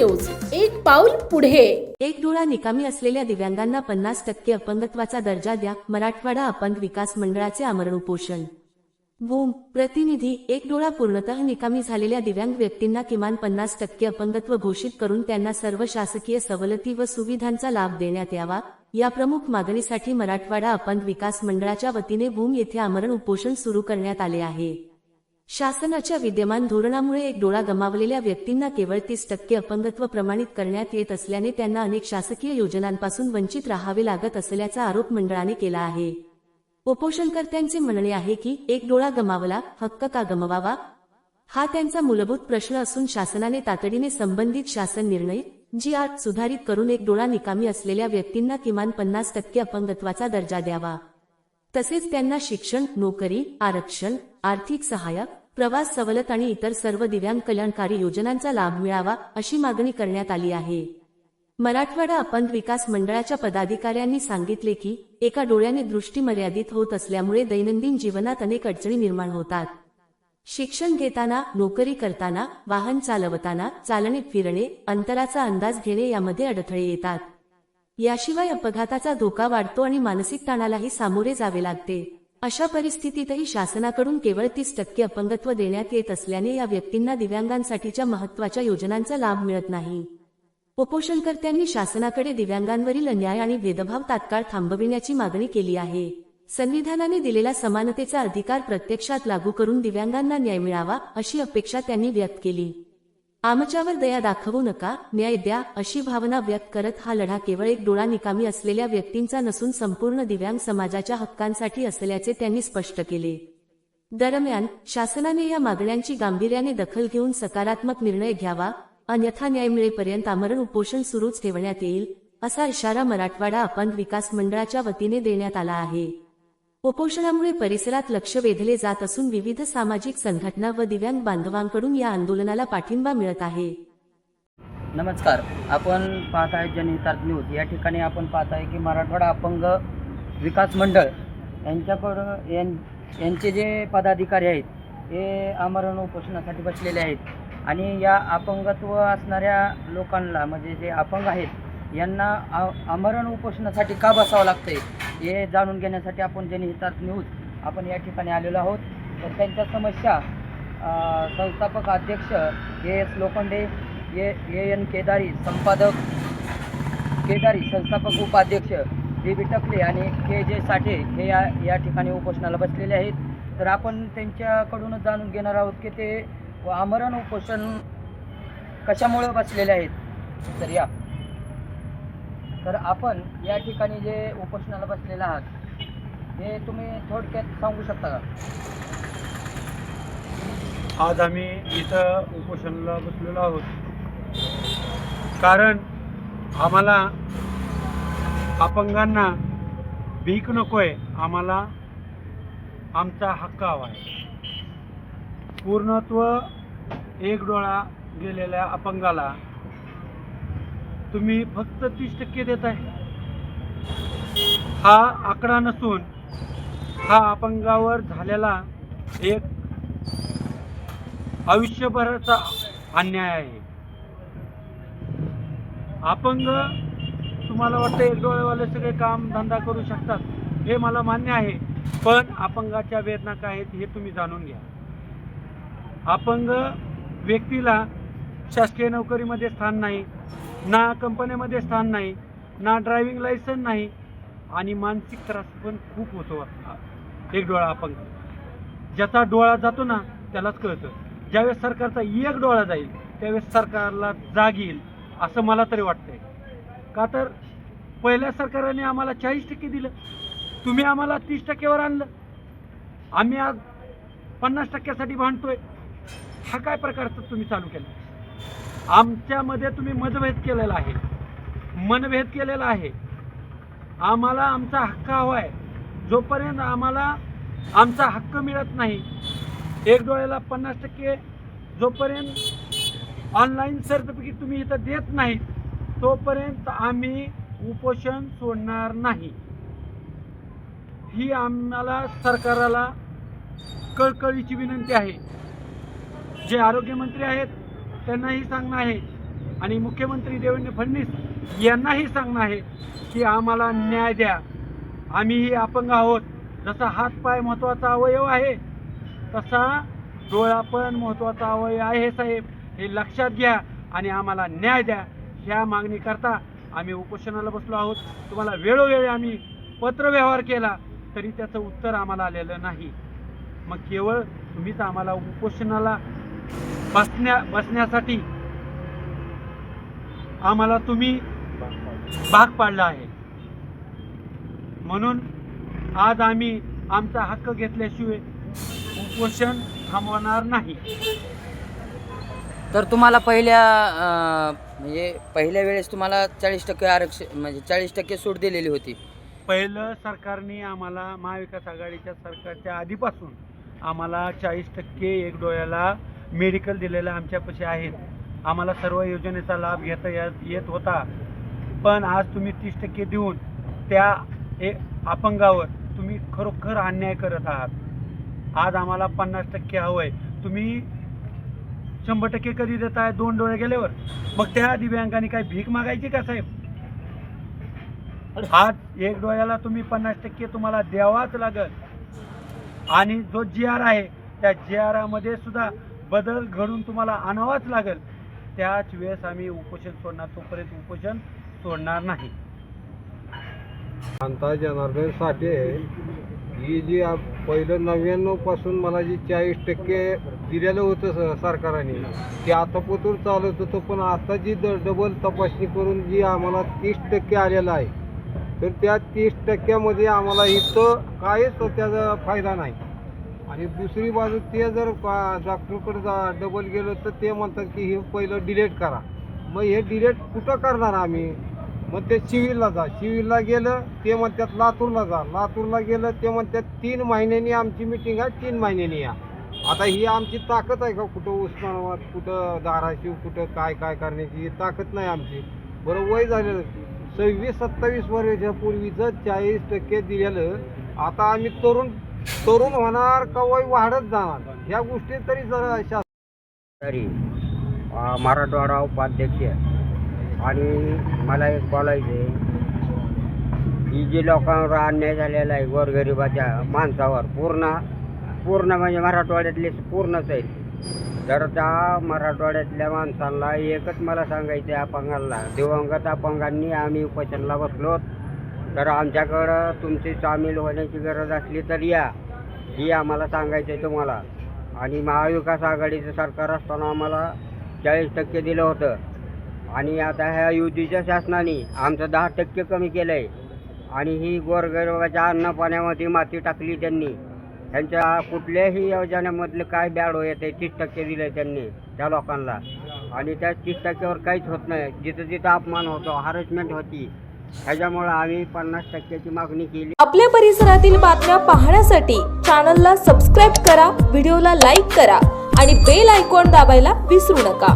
News, एक पाऊल पुढे. एक डोळा निकामी असलेल्या दिव्यांगांना 50% अपंगत्वाचा दर्जा द्या. मराठवाडा अपंग विकास मंडळाचे आमरण उपोषण. भूम प्रतिनिधी. एक डोळा पूर्णतः निकामी झालेल्या दिव्यांग व्यक्तींना किमान 50% अपंगत्व घोषित करून त्यांना सर्व शासकीय सवलती व सुविधांचा लाभ देण्यात यावा, या प्रमुख मागणीसाठी मराठवाडा अपंग विकास मंडळाच्या वतीने भूम येथे आमरण उपोषण सुरू करण्यात आले आहे. शासनाच्या विद्यमान धोरणामुळे एक डोळा गमावलेल्या व्यक्तींना केवळ 30% अपंगत्व प्रमाणित करण्यात येत असल्याने त्यांना अनेक शासकीय योजनांपासून वंचित राहावे लागत असल्याचा आरोप मंडळाने केला आहे. उपोषणकर्त्यांचे म्हणणे आहे की एक डोळा गमावला, हक्क का गमवावा? हा त्यांचा मूलभूत प्रश्न असून शासनाने तातडीने संबंधित शासन निर्णय जी सुधारित करून एक डोळा निकामी असलेल्या व्यक्तींना किमान 50% अपंगत्वाचा दर्जा द्यावा. तसेच त्यांना शिक्षण, नोकरी, आरक्षण, आर्थिक सहाय्य, प्रवास सवलत आणि इतर सर्व दिव्यांग कल्याणकारी योजनांचा लाभ मिळावा, अशी मागणी करण्यात आली आहे. मराठवाडा अपंग विकास मंडळाच्या पदाधिकाऱ्यांनी सांगितले की एका डोळ्याने दृष्टी मर्यादित होत असल्यामुळे दैनंदिन जीवनात अनेक अडचणी निर्माण होतात. शिक्षण घेताना, नोकरी करताना, वाहन चालवताना, चालणे फिरणे, अंतराचा अंदाज घेणे यामध्ये अडथळे येतात. याशिवाय अपघाताचा धोका वाढतो आणि मानसिक ताणालाही सामोरे जावे लागते. अशा परिस्थितीतही शासनाकडून केवळ 30% अपंगत्व देण्यात येत असल्याने या व्यक्तींना दिव्यांगांसाठीच्या महत्त्वाच्या योजनांचा लाभ मिळत नाही. उपोषणकर्त्यांनी शासनाकडे दिव्यांगांवरील अन्याय आणि भेदभाव तात्काळ थांबविण्याची मागणी केली आहे. संविधानाने दिलेला समानतेचा अधिकार प्रत्यक्षात लागू करून दिव्यांगांना न्याय मिळावा, अशी अपेक्षा त्यांनी व्यक्त केली. आमच्यावर दया दाखवू नका, न्याय द्या, अशी भावना व्यक्त करत हा लढा केवळ एक डोळा निकामी असलेल्या व्यक्तींचा नसून संपूर्ण दिव्यांग समाजाच्या हक्कांसाठी असल्याचे त्यांनी स्पष्ट केले. दरम्यान, शासनाने या मागण्यांची गांभीर्याने दखल घेऊन सकारात्मक निर्णय घ्यावा, अन्यथा न्याय मिळेपर्यंत आमरण उपोषण सुरूच ठेवण्यात येईल, असा इशारा मराठवाडा अपंग विकास मंडळाच्या वतीने देण्यात आला आहे. उपोषणामुळे परिसरात लक्ष वेधले जात असून विविध सामाजिक संघटना व दिव्यांग बांधवांकडून या आंदोलनाला पाठिंबा मिळत आहे. नमस्कार, आपण पाहत आहे जनहितार्थ न्यूज. या ठिकाणी आपण पाहत आहे की मराठवाडा अपंग विकास मंडळ यांचे जे पदाधिकारी आहेत ते आमरण उपोषणासाठी बसलेले आहेत आणि या अपंगत्व असणाऱ्या लोकांना, म्हणजे जे अपंग आहेत, यांना आमरण उपोषणासाठी का बसावं लागतंय हे जाणून घेण्यासाठी आपण जनहितार्थ न्यूज आपण या ठिकाणी आलेलो आहोत. तर त्यांच्या समस्या संस्थापक अध्यक्ष AS लोखंडे, AN केदारी, संपादक केदारी, संस्थापक उपाध्यक्ष DB टकले आणि KJ साठे हे या ठिकाणी उपोषणाला बसलेले आहेत. तर आपण त्यांच्याकडूनच जाणून घेणार आहोत की ते आमरण उपोषण कशामुळे बसलेले आहेत. तर आपण या ठिकाणी जे उपोषणाला बसलेले आहात हे तुम्ही थोडक्यात सांगू शकता का? आज आम्ही इथं उपोषणाला बसलेलो आहोत कारण आम्हाला अपंगांना भीक नको आहे, आम्हाला आमचा हक्क हवा आहे. पूर्णत्व एक डोळा गेलेल्या अपंगाला तुम्ही फक्त 30% देत आहे. हा आकडा नसून हा अपंगावर झालेला एक आयुष्यभराचा अन्याय आहे. अपंग तुम्हाला वाटतं एक डोळेवाले सगळे काम धंदा करू शकतात, हे मला मान्य आहे, पण अपंगाच्या वेदना काय आहेत हे तुम्ही जाणून घ्या. अपंग व्यक्तीला शासकीय नोकरीमध्ये स्थान नाही, ना कंपनीमध्ये स्थान नाही, ना ड्रायव्हिंग लायसन नाही आणि मानसिक त्रास पण खूप होतो. एक डोळा अपंग, ज्याचा डोळा जातो ना त्यालाच कळतं. ज्यावेळेस सरकारचा एक डोळा जाईल त्यावेळेस सरकारला जाग येईल असं मला तरी वाटतंय. का तर पहिल्या सरकारने आम्हाला 40% दिलं, तुम्ही आम्हाला 30%वर आणलं, आम्ही आज 50%साठी भांडतोय. हा काय प्रकारचं तुम्ही चालू केलं? आमच्यामध्ये तुम्ही मतभेद केलेला आहे, मनभेद केलेला आहे. आम्हाला आमचा हक्क हवा आहे. जोपर्यंत आम्हाला आमचा हक्क मिळत नाही, एक डोळ्याला 50%, जोपर्यंत ऑनलाईन सर्टिफिकेट तुम्ही इथं देत नाही, तोपर्यंत आम्ही उपोषण सोडणार नाही. ही आम्हाला सरकारला कळकळीची विनंती आहे. जे आरोग्यमंत्री आहेत त्यांनाही सांगणं आहे आणि मुख्यमंत्री देवेंद्र फडणवीस यांनाही सांगणं आहे की आम्हाला न्याय द्या. आम्हीही अपंग आहोत. जसा हातपाय महत्त्वाचा अवयव आहे तसा डोळा पण महत्त्वाचा अवयव आहे साहेब, हे लक्षात घ्या आणि आम्हाला न्याय द्या. ह्या मागणीकरता आम्ही उपोषणाला बसलो आहोत. तुम्हाला वेळोवेळी आम्ही पत्रव्यवहार केला तरी त्याचं उत्तर आम्हाला आलेलं नाही. मग केवळ तुम्हीच आम्हाला उपोषणाला बसण्यासाठी आम्हाला तुम्ही भाग पाडला आहे. म्हणून आज आम्ही आमचा हक्क घेतल्याशिवाय उपोषण थांबवणार नाही. तर तुम्हाला पहिल्या वेळेस तुम्हाला 40% आरक्षण म्हणजे 40% सूट दिलेली होती. पहिलं सरकारने आम्हाला महाविकास आघाडीच्या सरकारच्या आधीपासून आम्हाला 40% एक डोळ्याला मेडिकल दिलेलं आमच्यापाशी आहेत. आम्हाला सर्व योजनेचा लाभ घेता येत होता. पण आज तुम्ही 30% देऊन त्या अपंगावर तुम्ही खरोखर अन्याय करत आहात. आज आम्हाला 50% हवं आहे. तुम्ही 100% कधी देताय 2 डोळे गेल्यावर? मग त्या दिव्यांगाने काय भीक मागायची का साहेब? आज एक डोळ्याला तुम्ही 50% तुम्हाला द्यावाच लागेल. आणि जो GR आहे त्या GR सुद्धा बदल घडून तुम्हाला आणावाच लागेल. त्याच वेळेस आम्ही उपोषण सोडणार, तोपर्यंत उपोषण सोडणार नाही. कांता जनार्दन साठे ही जी पहिलं 99 पासून मला जी 40% दिलेलं होतं सरकारने ते आता पोतून चालत होतं. पण आता जी डबल तपासणी करून जी आम्हाला 30% आलेलं आहे तर त्या 30% आम्हाला इथं काहीच त्याचा फायदा नाही. आणि दुसरी बाजू ते जर डॉक्टरकडे डबल गेलं तर ते म्हणतात की हे पहिलं डिलेट करा. मग हे डिलेट कुठं करणार आम्ही? मग ते सिव्हिलला जा. सिव्हिलला गेलं ते म्हणतात लातूरला जा. लातूरला गेलं ते म्हणतात 3 महिन्यांनी आमची मिटिंग आहे, 3 महिन्यांनी या. आता ही आमची ताकद आहे का? कुठं उस्मानाबाद, कुठं धाराशिव, कुठं काय काय करण्याची ही ताकद नाही आमची. बरं वय झालेलं 26-27 वर्षापूर्वीचं 40% दिलेलं आता आम्ही तरुण होणार का वय वाढत जाणार? ह्या गोष्टी तरी जरा तरी मराठवाडा उपाध्यक्ष आणि मला एक बोलायचं आहे, ही जी लोकांवर अन्याय झालेला आहे गोरगरिबाच्या माणसावर पूर्ण म्हणजे मराठवाड्यातले पूर्णच आहेत. तर त्या मराठवाड्यातल्या माणसांना एकच मला सांगायचं आहे, अपंगांना, दिवंगत अपंगांनी आम्ही उपोषणाला बसलो तर आमच्याकडं तुमची सामील होण्याची गरज असली तर या, ही आम्हाला सांगायचं आहे तुम्हाला. आणि महाविकास आघाडीचं सरकार असताना आम्हाला 40% दिलं होतं आणि आता ह्या युतीच्या शासनाने आमचं 10% कमी केलं आहे. आणि ही गोरगरिबाच्या अन्न पाण्यामध्ये माती टाकली त्यांनी. त्यांच्या कुठल्याही योजनेमधलं काय बॅड येते 30% दिलं त्यांनी त्या लोकांना. आणि त्या 30%वर काहीच होत नाही. जिथं जिथं अपमान होतो, हॅरेसमेंट होती. ह्याच्यामुळं आम्ही 50%ची मागणी केली. आपल्या परिसरातील बातम्या पाहण्यासाठी चॅनलला सबस्क्राईब करा, व्हिडिओला लाईक करा आणि बेल आयकॉन दाबायला विसरू नका.